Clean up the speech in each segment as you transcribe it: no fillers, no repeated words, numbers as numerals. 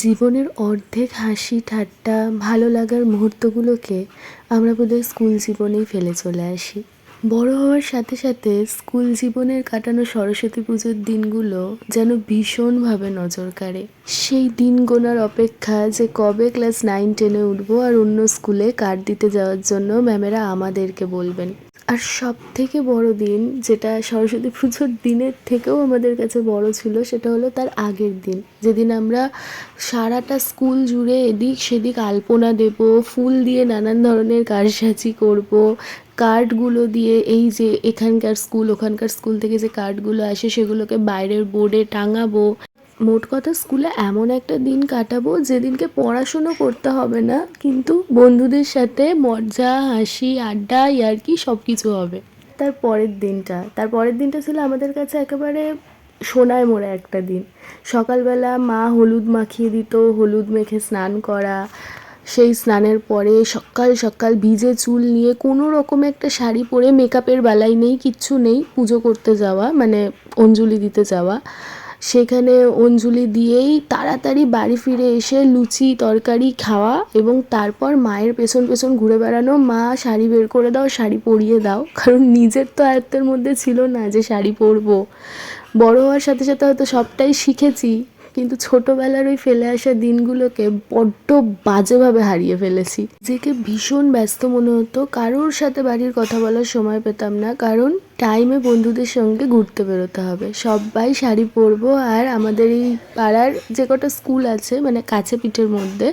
জীবনের অর্ধেক হাসি ঠাট্টা ভালো লাগার মুহূর্তগুলোকে আমরা বোধহয় স্কুল জীবনেই ফেলে চলে আসি। বড় হওয়ার সাথে সাথে স্কুল জীবনের কাটানো সরস্বতী পুজোর দিনগুলো যেন ভীষণভাবে নজর কাড়ে। সেই দিন গোনার অপেক্ষা যে কবে ক্লাস 9-10-এ উঠবো আর অন্য স্কুলে কার্ড দিতে যাওয়ার জন্য ম্যামেরা আমাদেরকে বলবেন। আর সব থেকে বড় দিন, যেটা সরস্বতী পুজোর দিনের থেকেও আমাদের কাছে বড় ছিল, সেটা হলো তার আগের দিন, যেদিন আমরা সারাটা স্কুল জুড়ে এদিক সেদিক আলপনা দেব, ফুল দিয়ে নানান ধরনের কারসাজি করব, কার্ডগুলো দিয়ে এই যে এখানকার স্কুল ওখানকার স্কুল থেকে যে কার্ডগুলো আসে সেগুলোকে বাইরের বোর্ডে টাঙাবো। মোট কথা স্কুলে এমন একটা দিন কাটাবো যেদিনকে পড়াশুনো করতে হবে না, কিন্তু বন্ধুদের সাথে মজা হাসি আড্ডা ইয়ার্কি সব কিছু হবে। তার পরের দিনটা ছিল আমাদের কাছে একেবারে সোনায় মোড়া একটা দিন। সকালবেলা মা হলুদ মাখিয়ে দিত, হলুদ মেখে স্নান করা, সেই স্নানের পরে সকাল সকাল ভিজে চুল নিয়ে কোনো রকমে একটা শাড়ি পরে, মেকআপের বেলায় নেই কিচ্ছু নেই, পুজো করতে যাওয়া, মানে অঞ্জলি দিতে যাওয়া। সেখানে অঞ্জলি দিয়েই তাড়াতাড়ি বাড়ি ফিরে এসে লুচি তরকারি খাওয়া এবং তারপর মায়ের পেছন পেছন ঘুরে বেড়ানো, মা শাড়ি বের করে দাও, শাড়ি পরিয়ে দাও, কারণ নিজের তো আয়ত্তের মধ্যে ছিল না যে শাড়ি পরবো। বড় হওয়ার সাথে সাথে হয়তো সবটাই শিখেছি, কিন্তু ছোটোবেলার ওই ফেলে আসা দিনগুলোকে বড্ড বাজেভাবে হারিয়ে ফেলেছি। নিজেকে ভীষণ ব্যস্ত মনে হতো, কারোর সাথে বাড়ির কথা বলার সময় পেতাম না, কারণ টাইমে বন্ধুদের সঙ্গে ঘুরতে বেরোতে হবে। সবাই শাড়ি পরবো আর আমাদের এই পাড়ার যে কটা স্কুল আছে, মানে কাছে পিঠের মধ্যে,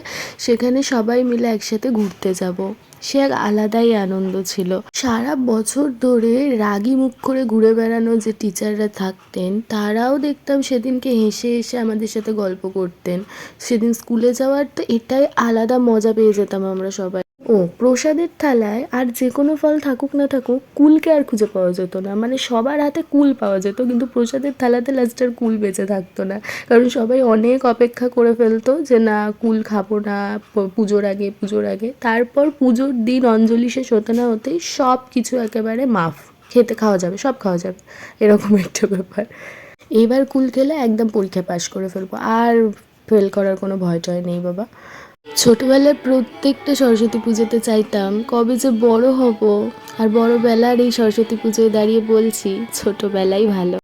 সেখানে সবাই মিলে একসাথে ঘুরতে যাব। সে এক আলাদাই আনন্দ ছিল। সারা বছর ধরে রাগী মুখ করে ঘুরে বেড়ানো যে টিচাররা থাকতেন, তারাও দেখতাম সেদিনকে হেসে হেসে আমাদের সাথে গল্প করতেন। সেদিন স্কুলে যাওয়ার তো এটাই আলাদা মজা পেয়ে যেতাম আমরা সবাই। প্রসাদের থালায় আর যে কোনো ফল থাকুক না থাকুক, কুলকে আর খুঁজে পাওয়া যেত না। মানে সবার হাতে কুল পাওয়া যেত, কিন্তু প্রসাদের থালাতে লাস্টের কুল বেঁচে থাকতো না, কারণ সবাই অনেক অপেক্ষা করে ফেলতো যে না কুল খাবো না পুজোর আগে। তারপর পুজোর দিন অঞ্জলি শেষ হতে না হতেই সব কিছু একেবারে মাফ, খাওয়া যাবে, সব খাওয়া যাবে, এরকম একটা ব্যাপার। এবার কুল খেলে একদম পরীক্ষা পাশ করে ফেলবো, আর ফেল করার কোনো ভয় টয় নেই বাবা। ছোটোবেলায় প্রত্যেকটা সরস্বতী পুজোতে চাইতাম কবে যে বড় হব, আর বড়বেলার এই সরস্বতী পুজোয় দাঁড়িয়ে বলছি ছোটোবেলাই ভালো।